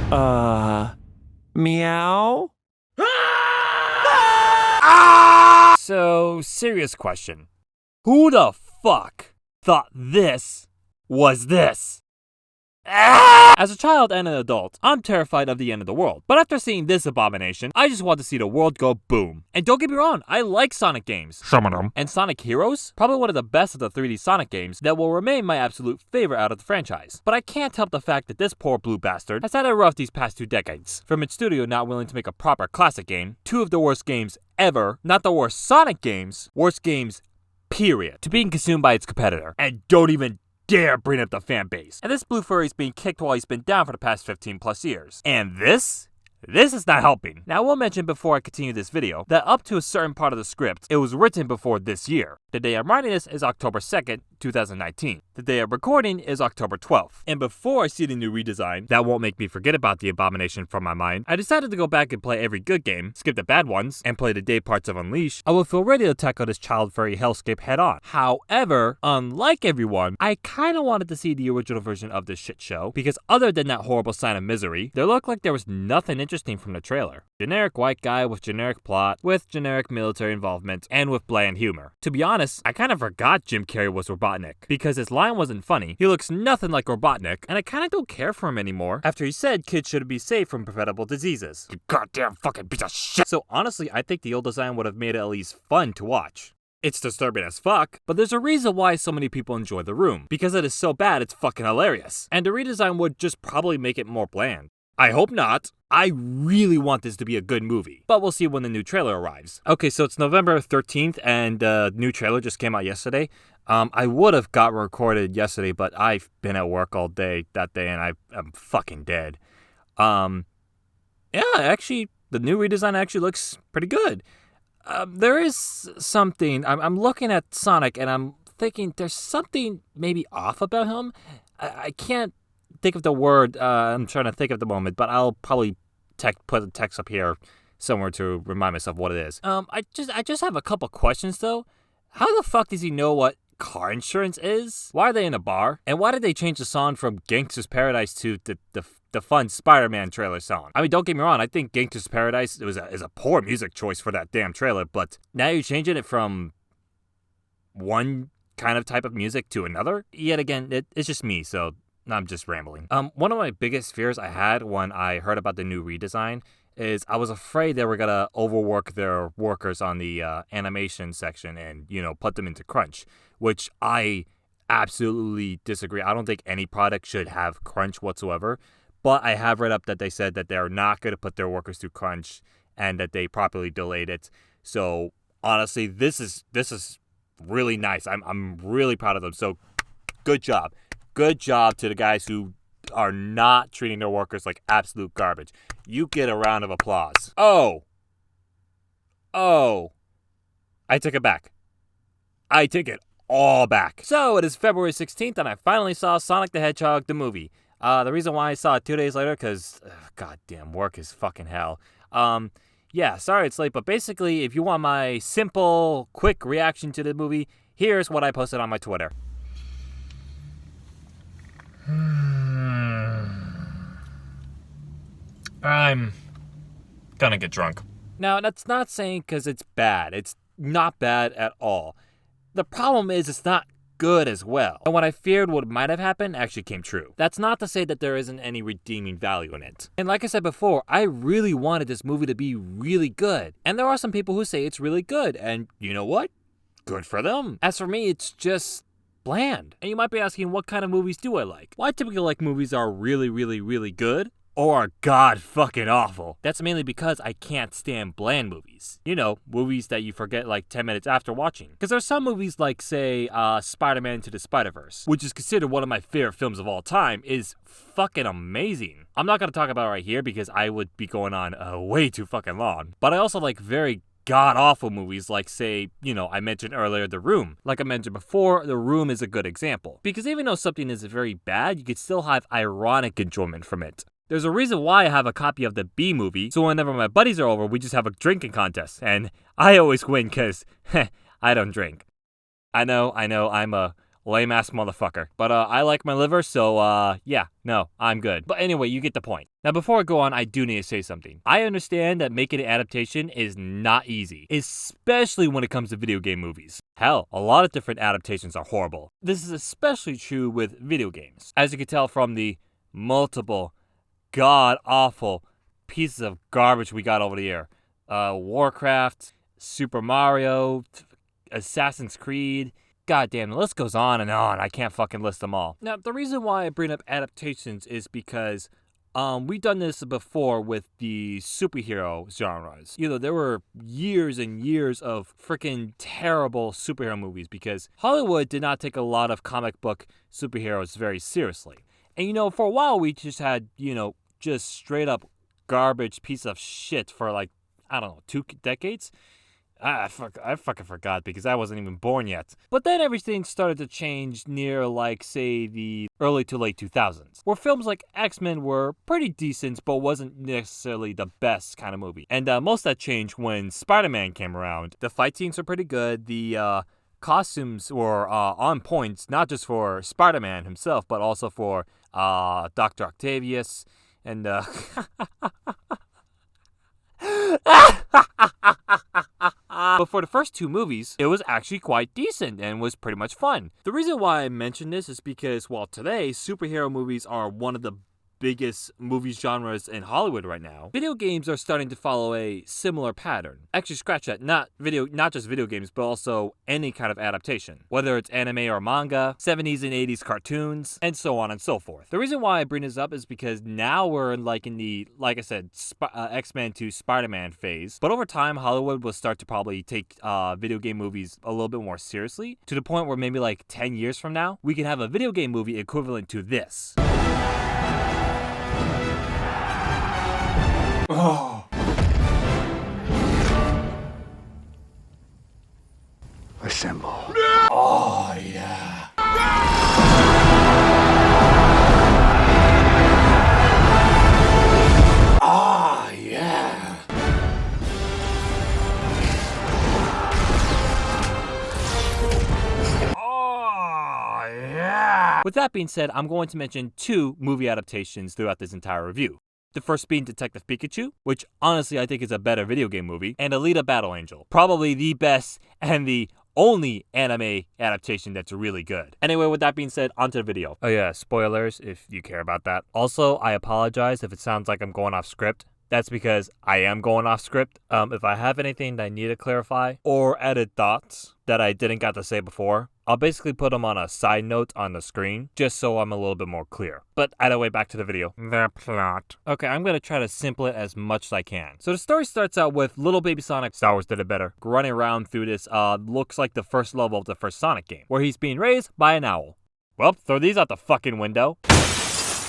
Meow? So, serious question. Who the fuck thought this was this? As a child and an adult, I'm terrified of the end of the world. But after seeing this abomination, I just want to see the world go boom. And don't get me wrong, I like Sonic games. Some of them. And Sonic Heroes? Probably one of the best of the 3D Sonic games that will remain my absolute favorite out of the franchise. But I can't help the fact that this poor blue bastard has had it rough these past 2 decades. From its studio not willing to make a proper classic game, 2 of the worst games ever, not the worst Sonic games, worst games, period, to being consumed by its competitor. And don't even dare bring up the fan base. And this blue furry's being kicked while he's been down for the past 15 plus years. And this is not helping. Now I will mention before I continue this video that up to a certain part of the script, it was written before this year. The day I'm writing this is October 2nd, 2019. The day I'm recording is October 12th. And before I see the new redesign, that won't make me forget about the abomination from my mind, I decided to go back and play every good game, skip the bad ones, and play the day parts of Unleash. I will feel ready to tackle this child furry hellscape head on. However, unlike everyone, I kinda wanted to see the original version of this shit show, because other than that horrible sign of misery, there looked like there was nothing interesting from the trailer. Generic white guy with generic plot, with generic military involvement, and with bland humor. To be honest, I kind of forgot Jim Carrey was Robotnik, because his line wasn't funny, he looks nothing like Robotnik, and I kinda don't care for him anymore after he said kids should be safe from preventable diseases. You goddamn fucking piece of shit! So honestly, I think the old design would have made it at least fun to watch. It's disturbing as fuck, but there's a reason why so many people enjoy The Room, because it is so bad it's fucking hilarious. And the redesign would just probably make it more bland. I hope not. I really want this to be a good movie, but we'll see when the new trailer arrives. Okay, so it's November 13th, and the new trailer just came out yesterday. I would have got recorded yesterday, but I've been at work all day that day, and I'm fucking dead. Yeah, actually, the new redesign actually looks pretty good. There is something, I'm looking at Sonic, and I'm thinking there's something maybe off about him. I can't think of the word I'm trying to think of the moment, but I'll probably put the text up here somewhere to remind myself what it is. I just have a couple questions though. How the fuck does he know what car insurance is? Why are they in a bar? And why did they change the song from Gangsta's Paradise to the fun Spider-Man trailer song? I mean, don't get me wrong, I think Gangsta's Paradise is a poor music choice for that damn trailer, but now you're changing it from one kind of type of music to another? Yet again, it's just me, so I'm just rambling. One of my biggest fears I had when I heard about the new redesign is I was afraid they were gonna overwork their workers on the animation section and, put them into crunch, which I absolutely disagree. I don't think any product should have crunch whatsoever, but I have read up that they said that they're not gonna put their workers through crunch and that they properly delayed it. So honestly, this is really nice. I'm really proud of them. So good job. Good job to the guys who are not treating their workers like absolute garbage. You get a round of applause. Oh. I take it back. I take it all back. So it is February 16th and I finally saw Sonic the Hedgehog, the movie. The reason why I saw it 2 days later, because goddamn work is fucking hell. Yeah, sorry it's late, but basically if you want my simple, quick reaction to the movie, here's what I posted on my Twitter. I'm gonna get drunk. Now, that's not saying because it's bad. It's not bad at all. The problem is it's not good as well. And what I feared what might have happened actually came true. That's not to say that there isn't any redeeming value in it. And like I said before, I really wanted this movie to be really good. And there are some people who say it's really good. And you know what? Good for them. As for me, it's just bland. And you might be asking, what kind of movies do I like? Well, I typically like movies that are really, really, really good or are god fucking awful. That's mainly because I can't stand bland movies. Movies that you forget like 10 minutes after watching. Because there's some movies like, say, Spider-Man Into the Spider-Verse, which is considered one of my favorite films of all time, is fucking amazing. I'm not going to talk about it right here because I would be going on way too fucking long. But I also like very god-awful movies like, say, I mentioned earlier The Room. Like I mentioned before, The Room is a good example. Because even though something is very bad, you could still have ironic enjoyment from it. There's a reason why I have a copy of the B movie, so whenever my buddies are over, we just have a drinking contest. And I always win because I don't drink. I know, I'm a lame ass motherfucker. But I like my liver, so yeah, no, I'm good. But anyway, you get the point. Now before I go on, I do need to say something. I understand that making an adaptation is not easy, especially when it comes to video game movies. Hell, a lot of different adaptations are horrible. This is especially true with video games. As you can tell from the multiple god-awful pieces of garbage we got over the year. Warcraft, Super Mario, Assassin's Creed. God damn, the list goes on and on. I can't fucking list them all. Now, the reason why I bring up adaptations is because we've done this before with the superhero genres. You know, there were years and years of freaking terrible superhero movies because Hollywood did not take a lot of comic book superheroes very seriously. And, you know, for a while we just had, you know, just straight up garbage piece of shit for like, I don't know, 2 decades? I fucking forgot because I wasn't even born yet. But then everything started to change near, like, say, the early to late 2000s, where films like X-Men were pretty decent, but wasn't necessarily the best kind of movie. And most of that changed when Spider-Man came around. The fight scenes were pretty good. The costumes were on point, not just for Spider-Man himself, but also for Dr. Octavius and but for the first 2 movies, it was actually quite decent and was pretty much fun. The reason why I mention this is because, well, today, superhero movies are one of the biggest movie genres in Hollywood right now. Video games are starting to follow a similar pattern. Actually, scratch that. Not just video games, but also any kind of adaptation. Whether it's anime or manga, 70s and 80s cartoons, and so on and so forth. The reason why I bring this up is because now we're in the, like I said, X-Men to Spider-Man phase. But over time, Hollywood will start to probably take video game movies a little bit more seriously, to the point where maybe like 10 years from now, we can have a video game movie equivalent to this. Oh. Assemble. Oh, yeah. Ah, yeah. Oh, yeah. With that being said, I'm going to mention 2 movie adaptations throughout this entire review. The first being Detective Pikachu, which honestly I think is a better video game movie, and Alita Battle Angel, probably the best and the only anime adaptation that's really good. Anyway, with that being said, onto the video. Oh yeah, spoilers if you care about that. Also, I apologize if it sounds like I'm going off script. That's because I am going off script. If I have anything that I need to clarify or added thoughts that I didn't got to say before, I'll basically put them on a side note on the screen, just so I'm a little bit more clear. But either way, back to the video. The plot. Okay, I'm going to try to simple it as much as I can. So the story starts out with little baby Sonic, Star Wars did it better, running around through this, looks like the first level of the first Sonic game, where he's being raised by an owl. Well, throw these out the fucking window.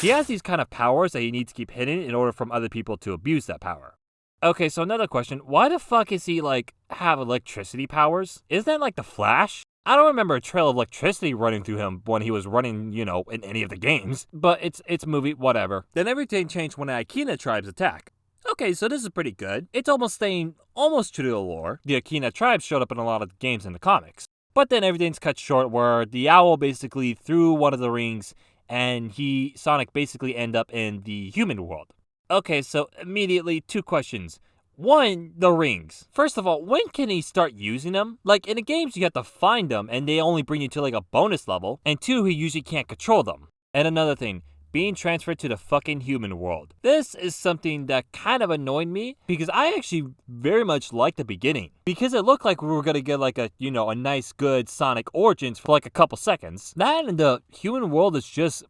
He has these kind of powers that he needs to keep hidden in order from other people to abuse that power. Okay, so another question. Why the fuck is he, like, have electricity powers? Isn't that like the Flash? I don't remember a trail of electricity running through him when he was running, you know, in any of the games. But it's movie, whatever. Then everything changed when the Akina tribes attack. Okay, so this is pretty good. It's almost staying almost true to the lore. The Akina tribes showed up in a lot of the games in the comics. But then everything's cut short where the owl basically threw one of the rings and Sonic basically end up in the human world. Okay, so immediately 2 questions. 1, the rings. First of all, when can he start using them? Like, in the games, you have to find them, and they only bring you to, like, a bonus level. And 2, he usually can't control them. And another thing, being transferred to the fucking human world. This is something that kind of annoyed me, because I actually very much liked the beginning. Because it looked like we were gonna get, like, a nice, good Sonic origins for, like, a couple seconds. That and the human world is just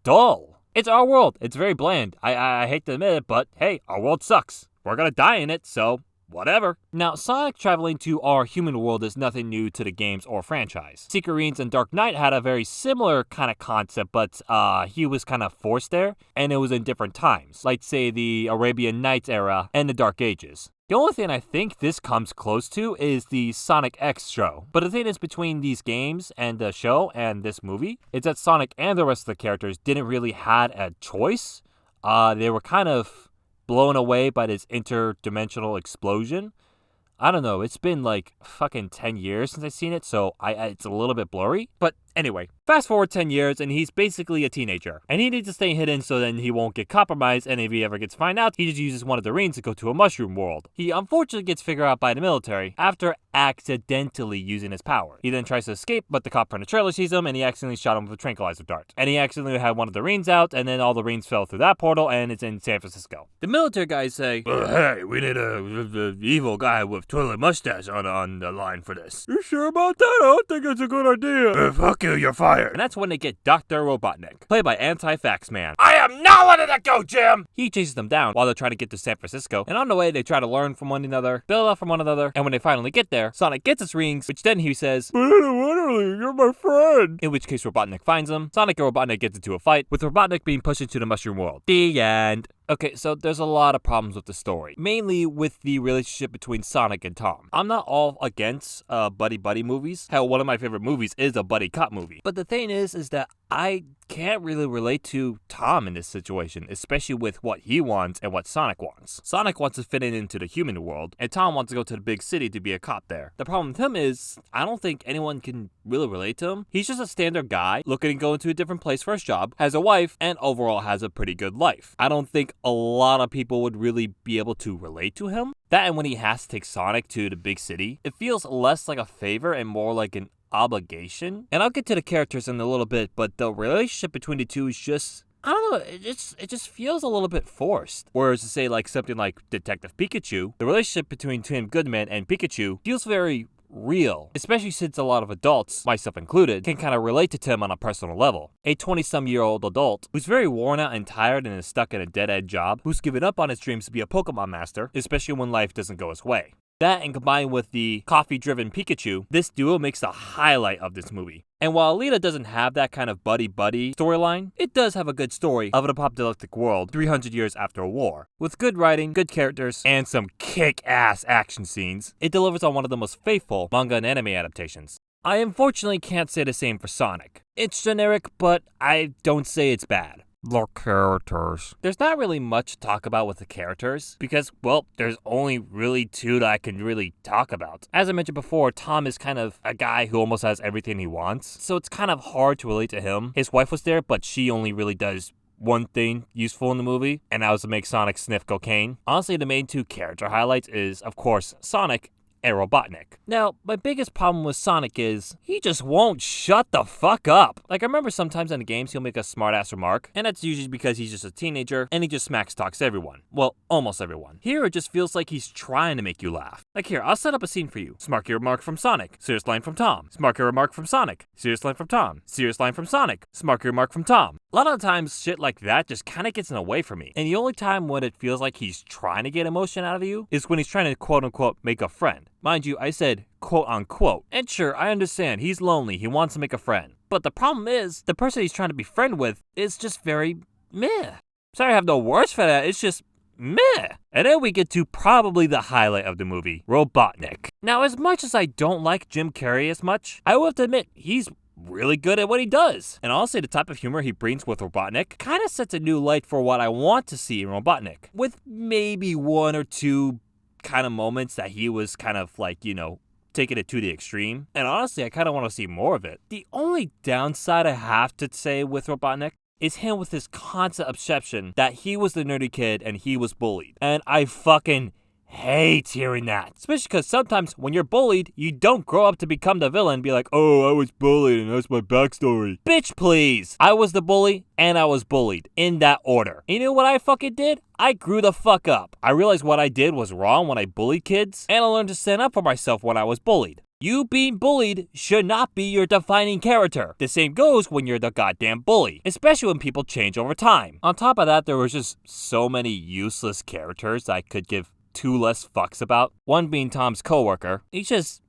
dull. It's our world. It's very bland. I hate to admit it, but hey, our world sucks. We're gonna die in it, so whatever. Now, Sonic traveling to our human world is nothing new to the games or franchise. Secret Rings and Dark Knight had a very similar kind of concept, but he was kind of forced there, and it was in different times, like say the Arabian Nights era and the Dark Ages. The only thing I think this comes close to is the Sonic X show. But the thing is, between these games and the show and this movie, is that Sonic and the rest of the characters didn't really had a choice. They were kind of blown away by this interdimensional explosion. I don't know, it's been like fucking 10 years since I've seen it, so it's a little bit blurry. But Anyway, fast forward 10 years and he's basically a teenager. And he needs to stay hidden so then he won't get compromised, and if he ever gets found out, he just uses one of the rings to go to a mushroom world. He unfortunately gets figured out by the military after accidentally using his power. He then tries to escape, but the cop from the trailer sees him and he accidentally shot him with a tranquilizer dart. And he accidentally had one of the rings out, and then all the rings fell through that portal and it's in San Francisco. The military guys say, Hey, we need a evil guy with twirly mustache on the line for this. You sure about that? I don't think it's a good idea. Fuck you, you're fired. And that's when they get Dr. Robotnik, played by Anti-Fax Man. I am not letting that go, Jim! He chases them down while they're trying to get to San Francisco, and on the way they try to learn from one another, build up from one another, and when they finally get there, Sonic gets his rings, which then he says, But literally, you're my friend. in which case Robotnik finds him. Sonic and Robotnik gets into a fight, with Robotnik being pushed into the mushroom world. The end. Okay, so there's a lot of problems with the story, mainly with the relationship between Sonic and Tom. I'm not all against buddy-buddy movies. Hell, one of my favorite movies is a buddy cop movie. But the thing is that I can't really relate to Tom in this situation, especially with what he wants and what Sonic wants. Sonic wants to fit into the human world, and Tom wants to go to the big city to be a cop there. The problem with him is, I don't think anyone can really relate to him. He's just a standard guy, looking to go into a different place for his job, has a wife, and overall has a pretty good life. I don't think a lot of people would really be able to relate to him. That, and when he has to take Sonic to the big city, it feels less like a favor and more like an obligation. And I'll get to the characters in a little bit, but the relationship between the two is just, I don't know, it just feels a little bit forced. Whereas to say like something like Detective Pikachu, the relationship between Tim Goodman and Pikachu feels very real, especially since a lot of adults, myself included, can kind of relate to Tim on a personal level. A 20-some-year-old adult who's very worn out and tired and is stuck in a dead-end job, who's given up on his dreams to be a Pokemon master, especially when life doesn't go his way. That, and combined with the coffee-driven Pikachu, this duo makes the highlight of this movie. And while Alita doesn't have that kind of buddy-buddy storyline, it does have a good story of an apocalyptic world 300 years after a war. With good writing, good characters, and some kick-ass action scenes, it delivers on one of the most faithful manga and anime adaptations. I unfortunately can't say the same for Sonic. It's generic, but I don't say it's bad. The characters. There's not really much to talk about with the characters because, well, there's only really two that I can really talk about. As I mentioned before, Tom is kind of a guy who almost has everything he wants, so it's kind of hard to relate to him. His wife was there, but she only really does one thing useful in the movie, and that was to make Sonic sniff cocaine. Honestly, the main two character highlights is, of course, Sonic and Robotnik. Now, my biggest problem with Sonic is he just won't shut the fuck up. Like, I remember sometimes in the games he'll make a smart-ass remark, and that's usually because he's just a teenager and he just smack talks everyone. Well, almost everyone. Here, it just feels like he's trying to make you laugh. Like, here, I'll set up a scene for you. Snarky remark from Sonic. Serious line from Tom. Snarky remark from Sonic. Serious line from Tom. Serious line from Sonic. Snarky remark from Tom. A lot of the times, shit like that just kind of gets in the way for me. And the only time when it feels like he's trying to get emotion out of you is when he's trying to quote-unquote make a friend. Mind you, I said quote-unquote. And sure, I understand, he's lonely, he wants to make a friend. But the problem is, the person he's trying to be friend with is just very meh. Sorry, I have no words for that, it's just meh. And then we get to probably the highlight of the movie, Robotnik. Now, as much as I don't like Jim Carrey as much, I will have to admit, he's really good at what he does. And honestly, the type of humor he brings with Robotnik kind of sets a new light for what I want to see in Robotnik. With maybe one or two kind of moments that he was kind of like, you know, taking it to the extreme. And honestly, I kind of want to see more of it. The only downside I have to say with Robotnik is him with his constant obsession that he was the nerdy kid and he was bullied. And I fucking hate hearing that. Especially because sometimes when you're bullied, you don't grow up to become the villain and be like, oh, I was bullied and that's my backstory. Bitch, please. I was the bully and I was bullied in that order. And you know what I fucking did? I grew the fuck up. I realized what I did was wrong when I bullied kids, and I learned to stand up for myself when I was bullied. You being bullied should not be your defining character. The same goes when you're the goddamn bully, especially when people change over time. On top of that, there was just so many useless characters I could give two less fucks about. One being Tom's coworker. He's just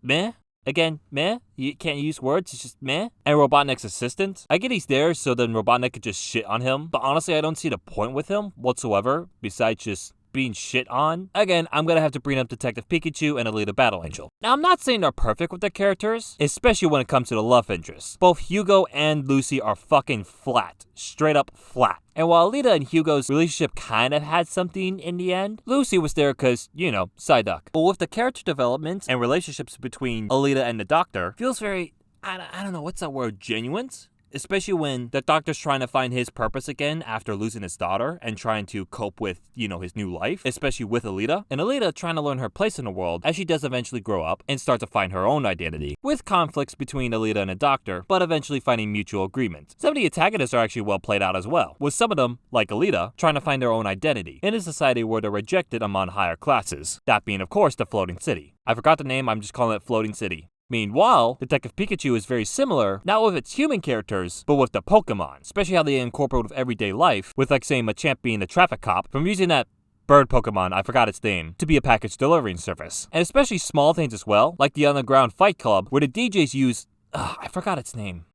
meh. Again, meh. You can't use words, it's just meh. And Robotnik's assistant. I get he's there so then Robotnik could just shit on him, but honestly I don't see the point with him whatsoever besides just being shit on. Again, I'm gonna have to bring up Detective Pikachu and Alita Battle Angel. Now, I'm not saying they're perfect with their characters, especially when it comes to the love interests. Both Hugo and Lucy are fucking flat. Straight up flat. And while Alita and Hugo's relationship kind of had something in the end, Lucy was there because, you know, side duck. But with the character developments and relationships between Alita and the Doctor, feels very I don't know, what's that word, genuine? Especially when the doctor's trying to find his purpose again after losing his daughter and trying to cope with, his new life, especially with Alita. And Alita trying to learn her place in the world as she does eventually grow up and start to find her own identity, with conflicts between Alita and the doctor, but eventually finding mutual agreement. Some of the antagonists are actually well played out as well, with some of them, like Alita, trying to find their own identity in a society where they're rejected among higher classes. That being, of course, the Floating City. I forgot the name, I'm just calling it Floating City. Meanwhile, Detective Pikachu is very similar, not with its human characters, but with the Pokemon, especially how they incorporate with everyday life, with like say Machamp being the traffic cop, from using that bird Pokemon, I forgot its name, to be a package delivering service. And especially small things as well, like the Underground Fight Club, where the DJs use, I forgot its name.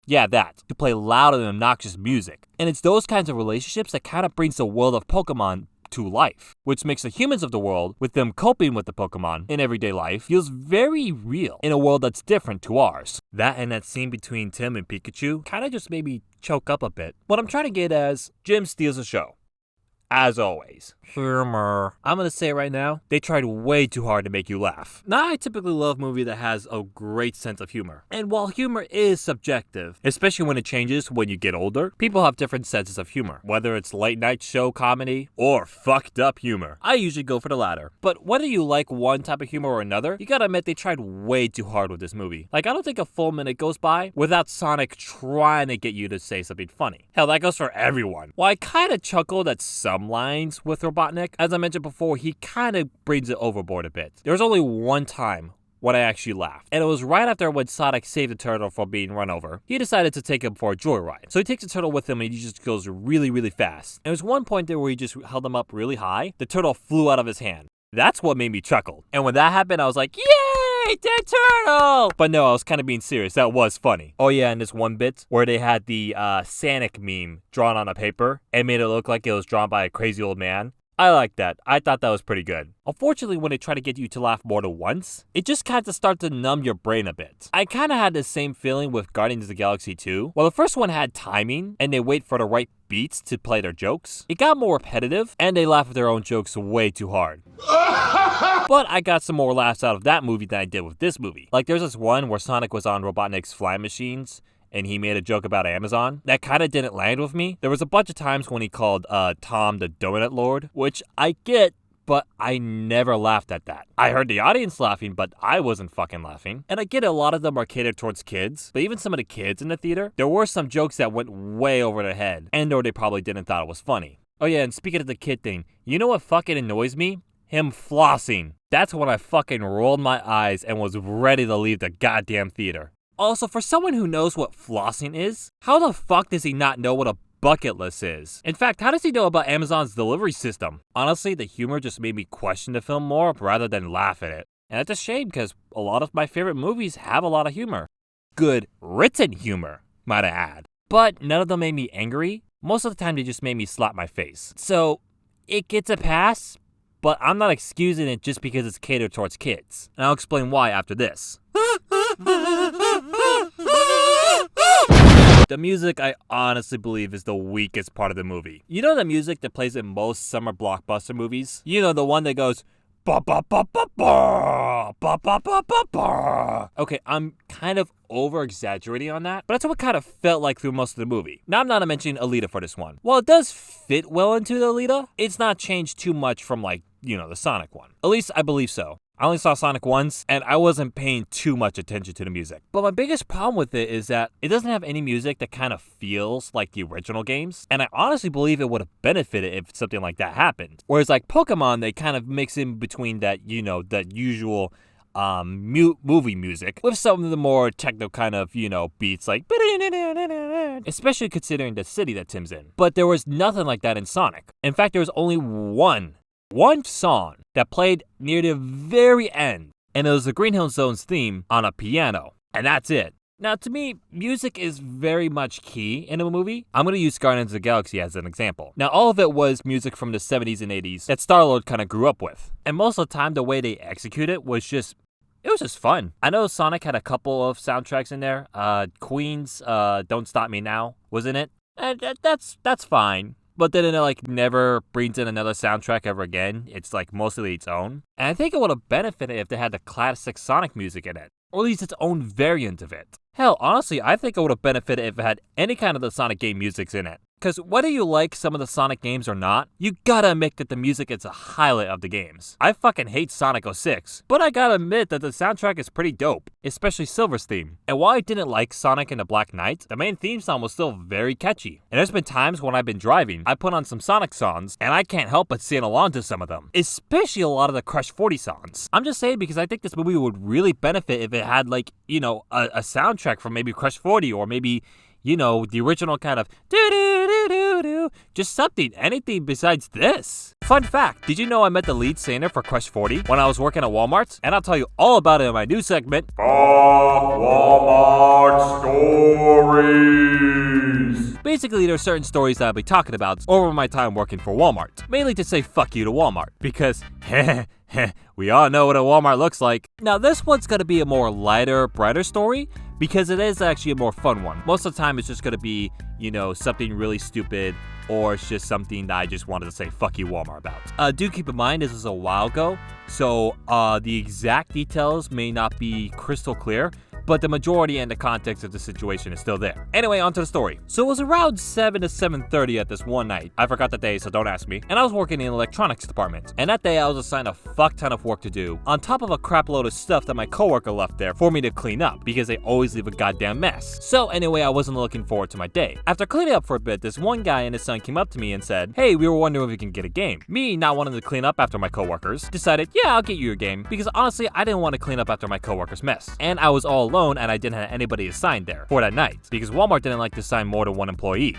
Yeah, that, to play loud and obnoxious music. And it's those kinds of relationships that kind of brings the world of Pokemon to life, which makes the humans of the world, with them coping with the Pokemon in everyday life, feels very real in a world that's different to ours. That and that scene between Tim and Pikachu kind of just made me choke up a bit. What I'm trying to get as, Jim steals the show. As always. Humor. I'm gonna say it right now, they tried way too hard to make you laugh. Now, I typically love a movie that has a great sense of humor. And while humor is subjective, especially when it changes when you get older, people have different senses of humor. Whether it's late night show comedy or fucked up humor. I usually go for the latter. But whether you like one type of humor or another, you gotta admit they tried way too hard with this movie. Like, I don't think a full minute goes by without Sonic trying to get you to say something funny. Hell, that goes for everyone. While I kinda chuckled at some lines with Robotnik, as I mentioned before, he kind of brings it overboard a bit. There was only one time when I actually laughed, and it was right after when Sonic saved the turtle from being run over. He decided to take him for a joyride. So he takes the turtle with him and he just goes really, really fast. And there's one point there where he just held him up really high. The turtle flew out of his hand. That's what made me chuckle. And when that happened, I was like, yay, dead turtle! But no, I was kind of being serious. That was funny. Oh yeah, and this one bit where they had the Sonic meme drawn on a paper and made it look like it was drawn by a crazy old man. I like that. I thought that was pretty good. Unfortunately, when they try to get you to laugh more than once, it just kind of starts to numb your brain a bit. I kind of had the same feeling with Guardians of the Galaxy 2. While the first one had timing, and they wait for the right beats to play their jokes, it got more repetitive, and they laugh at their own jokes way too hard. But I got some more laughs out of that movie than I did with this movie. Like, there's this one where Sonic was on Robotnik's flying machines, and he made a joke about Amazon. That kind of didn't land with me. There was a bunch of times when he called Tom the Donut Lord, which I get, but I never laughed at that. I heard the audience laughing, but I wasn't fucking laughing. And I get a lot of them are catered towards kids, but even some of the kids in the theater, there were some jokes that went way over their head, and or they probably didn't thought it was funny. Oh yeah, and speaking of the kid thing, you know what fucking annoys me? Him flossing. That's when I fucking rolled my eyes and was ready to leave the goddamn theater. Also, for someone who knows what flossing is, how the fuck does he not know what a bucket list is? In fact, how does he know about Amazon's delivery system? Honestly, the humor just made me question the film more rather than laugh at it. And it's a shame because a lot of my favorite movies have a lot of humor. Good written humor, might I add. But none of them made me angry. Most of the time, they just made me slap my face. So, it gets a pass, but I'm not excusing it just because it's catered towards kids. And I'll explain why after this. The music, I honestly believe, is the weakest part of the movie. You know the music that plays in most summer blockbuster movies? You know, the one that goes, ba ba ba ba ba, ba ba ba ba ba. Okay, I'm kind of over-exaggerating on that, but that's what kind of felt like through most of the movie. Now, I'm not mentioning Alita for this one. While it does fit well into the Alita, it's not changed too much from, like, the Sonic one. At least, I believe so. I only saw Sonic once, and I wasn't paying too much attention to the music. But my biggest problem with it is that it doesn't have any music that kind of feels like the original games, and I honestly believe it would have benefited if something like that happened. Whereas like Pokemon, they kind of mix in between that, that usual movie music with some of the more techno kind of, beats like, especially considering the city that Tim's in. But there was nothing like that in Sonic. In fact, there was only one song that played near the very end, and it was the Green Hill Zone's theme on a piano, and that's it. Now, to me, music is very much key in a movie. I'm going to use Guardians of the Galaxy as an example. Now, all of it was music from the 70s and 80s that Star-Lord kind of grew up with, and most of the time, the way they execute it was just fun. I know Sonic had a couple of soundtracks in there. Queen's Don't Stop Me Now was in it, and that's fine. But then it never brings in another soundtrack ever again. It's mostly its own. And I think it would have benefited if they had the classic Sonic music in it. or at least its own variant of it. Hell, honestly, I think it would have benefited if it had any kind of the Sonic game music in it. Cause whether you like some of the Sonic games or not, you gotta admit that the music is a highlight of the games. I fucking hate Sonic 06, but I gotta admit that the soundtrack is pretty dope, especially Silver's theme. And while I didn't like Sonic and the Black Knight, the main theme song was still very catchy. And there's been times when I've been driving, I put on some Sonic songs, and I can't help but sing along to some of them, especially a lot of the Crush 40 songs. I'm just saying because I think this movie would really benefit if it had like, you know, a soundtrack from maybe Crush 40 or maybe, you know, the original kind of do-do-do-do-do, just something, anything besides this. Fun fact, did you know I met the lead singer for Crush 40 when I was working at Walmart? And I'll tell you all about it in my new segment, Fuck Walmart Stories. Basically, there's certain stories that I'll be talking about over my time working for Walmart, mainly to say fuck you to Walmart, because we all know what a Walmart looks like. Now this one's gonna be a more lighter, brighter story, because it is actually a more fun one. Most of the time it's just gonna be, you know, something really stupid, or it's just something that I just wanted to say fuck you Walmart about. Do keep in mind this is a while ago, so the exact details may not be crystal clear, but the majority and the context of the situation is still there. Anyway, on to the story. So it was around 7 to 7:30 at this one night. I forgot the day, so don't ask me. And I was working in the electronics department. And that day I was assigned a fuck ton of work to do, on top of a crap load of stuff that my coworker left there for me to clean up, because they always leave a goddamn mess. So anyway, I wasn't looking forward to my day. After cleaning up for a bit, this one guy and his son came up to me and said, "Hey, we were wondering if we can get a game." Me, not wanting to clean up after my coworkers, decided, yeah, I'll get you a game, because honestly, I didn't want to clean up after my coworkers' mess. And I was all alone, and I didn't have anybody assigned there for that night, because Walmart didn't like to assign more than one employee.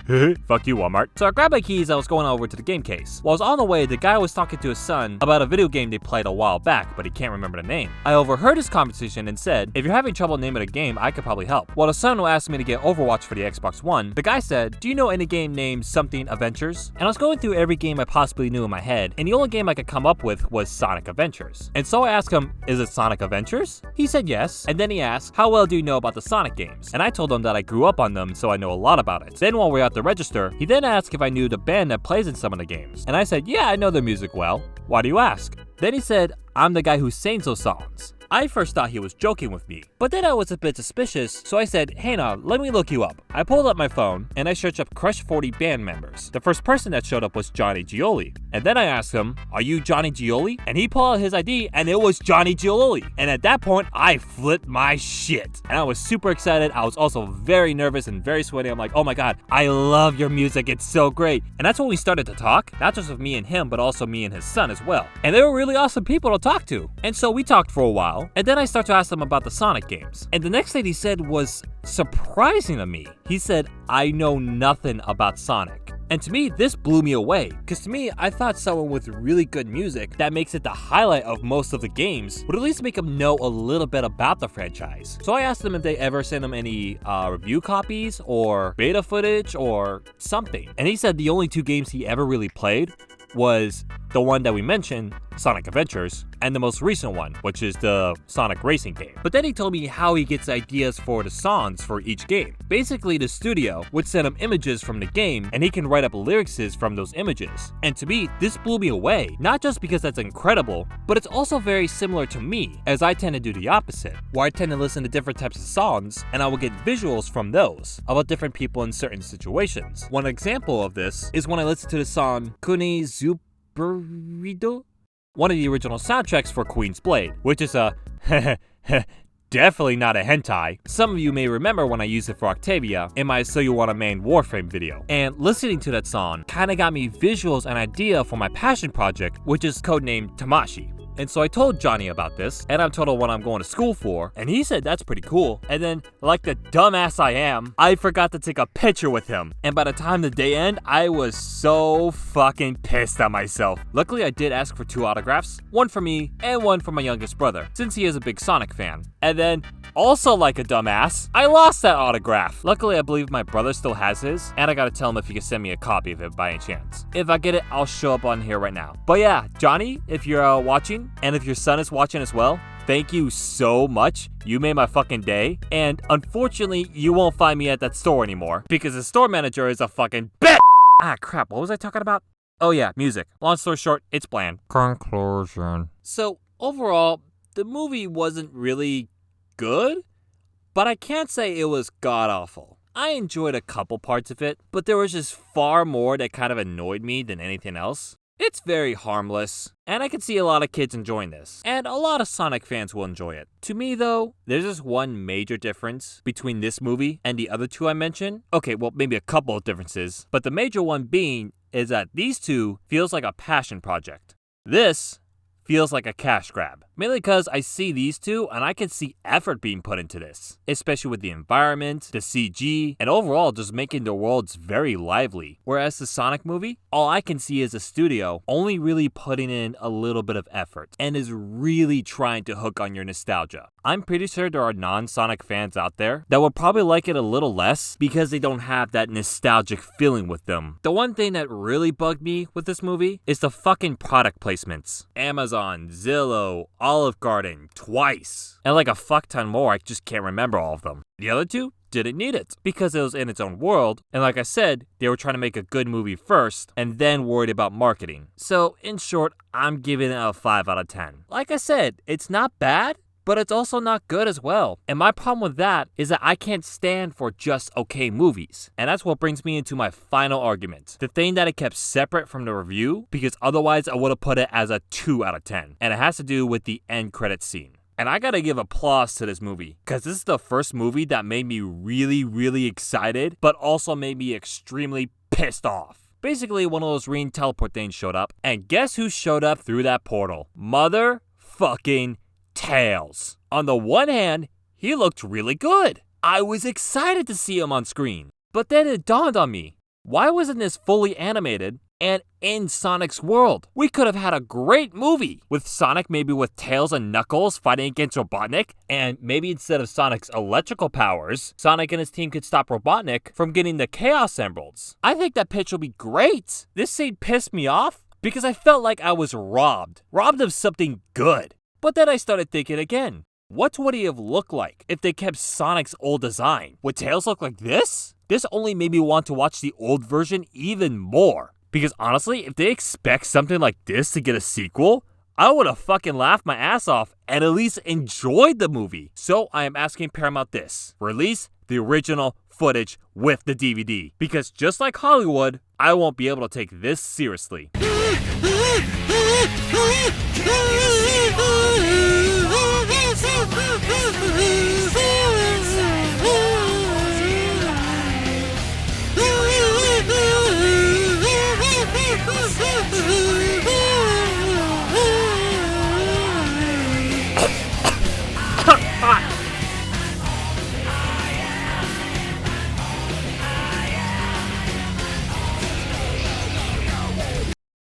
Fuck you, Walmart. So I grabbed my keys, I was going over to the game case. While I was on the way, the guy was talking to his son about a video game they played a while back, but he can't remember the name. I overheard his conversation and said, if you're having trouble naming a game, I could probably help. While the son asked me to get Overwatch for the Xbox One, the guy said, do you know any game named something Adventures? And I was going through every game I possibly knew in my head, and the only game I could come up with was Sonic Adventures. And so I asked him, is it Sonic Adventures? He said yes, and then he asked, how well do you know about the Sonic games? And I told him that I grew up on them, so I know a lot about it. Then while we were at the register, he then asked if I knew the band that plays in some of the games. And I said, yeah, I know their music well. Why do you ask? Then he said, I'm the guy who sings those songs. I first thought he was joking with me, but then I was a bit suspicious, so I said, hey now, let me look you up. I pulled up my phone, and I searched up Crush 40 band members. The first person that showed up was Johnny Gioeli. And then I asked him, are you Johnny Gioeli? And he pulled out his ID, and it was Johnny Gioeli. And at that point, I flipped my shit. And I was super excited. I was also very nervous and very sweaty. I'm like, oh my god, I love your music, it's so great. And that's when we started to talk, not just with me and him, but also me and his son as well. And they were really awesome people to talk to. And so we talked for a while. And then I started to ask them about the Sonic games. And the next thing he said was surprising to me. He said, I know nothing about Sonic. And to me, this blew me away, because to me, I thought someone with really good music that makes it the highlight of most of the games would at least make them know a little bit about the franchise. So I asked them if they ever sent him any review copies or beta footage or something. And he said the only two games he ever really played was the one that we mentioned, Sonic Adventures, and the most recent one, which is the Sonic Racing game. But then he told me how he gets ideas for the songs for each game. Basically, the studio would send him images from the game, and he can write up lyrics from those images. And to me, this blew me away, not just because that's incredible, but it's also very similar to me, as I tend to do the opposite, where I tend to listen to different types of songs, and I will get visuals from those, about different people in certain situations. One example of this is when I listen to the song Kuni Zuberido, one of the original soundtracks for Queen's Blade, which is a definitely not a hentai. Some of you may remember when I used it for Octavia in my So You Want a Man Warframe video. And listening to that song kinda got me visuals and idea for my passion project, which is codenamed Tamashi. And so I told Johnny about this, and I told him what I'm going to school for, and he said that's pretty cool. And then, like the dumbass I am, I forgot to take a picture with him. And by the time the day ended, I was so fucking pissed at myself. Luckily, I did ask for 2 autographs, one for me and one for my youngest brother, since he is a big Sonic fan. And then, also like a dumbass, I lost that autograph. Luckily, I believe my brother still has his, and I gotta tell him if he can send me a copy of it by any chance. If I get it, I'll show up on here right now. But yeah, Johnny, if you're watching, and if your son is watching as well, thank you so much. You made my fucking day. And unfortunately, you won't find me at that store anymore, because the store manager is a fucking bitch. Ah, crap, what was I talking about? Oh yeah, music. Long story short, it's bland. Conclusion. So, overall, the movie wasn't really good, but I can't say it was god-awful. I enjoyed a couple parts of it, but there was just far more that kind of annoyed me than anything else. It's very harmless, and I can see a lot of kids enjoying this, and a lot of Sonic fans will enjoy it. To me though, there's just one major difference between this movie and the other two I mentioned. Okay, well maybe a couple of differences, but the major one being is that these two feels like a passion project. This feels like a cash grab. Mainly because I see these two and I can see effort being put into this, especially with the environment, the CG, and overall just making the worlds very lively. Whereas the Sonic movie, all I can see is a studio only really putting in a little bit of effort and is really trying to hook on your nostalgia. I'm pretty sure there are non-Sonic fans out there that would probably like it a little less because they don't have that nostalgic feeling with them. The one thing that really bugged me with this movie is the fucking product placements. Amazon, Zillow, Olive Garden, twice. And like a fuck ton more, I just can't remember all of them. The other two didn't need it because it was in its own world, and like I said, they were trying to make a good movie first and then worried about marketing. So in short, I'm giving it a 5 out of 10. Like I said, it's not bad, but it's also not good as well. And my problem with that is that I can't stand for just okay movies. And that's what brings me into my final argument. The thing that it kept separate from the review, because otherwise I would have put it as a 2 out of 10. And it has to do with the end credits scene. And I gotta give applause to this movie, because this is the first movie that made me really excited, but also made me extremely pissed off. Basically, one of those ring teleport things showed up, and guess who showed up through that portal? Motherfucking Tails. On the one hand, he looked really good. I was excited to see him on screen. But then it dawned on me, why wasn't this fully animated and in Sonic's world? We could have had a great movie with Sonic maybe with Tails and Knuckles fighting against Robotnik, and maybe instead of Sonic's electrical powers, Sonic and his team could stop Robotnik from getting the Chaos Emeralds. I think that pitch will be great. This scene pissed me off because I felt like I was robbed of something good. But then I started thinking again, what would he have looked like if they kept Sonic's old design? Would Tails look like this? This only made me want to watch the old version even more. Because honestly, if they expect something like this to get a sequel, I would have fucking laughed my ass off and at least enjoyed the movie. So I am asking Paramount this. Release the original footage with the DVD. Because just like Hollywood, I won't be able to take this seriously.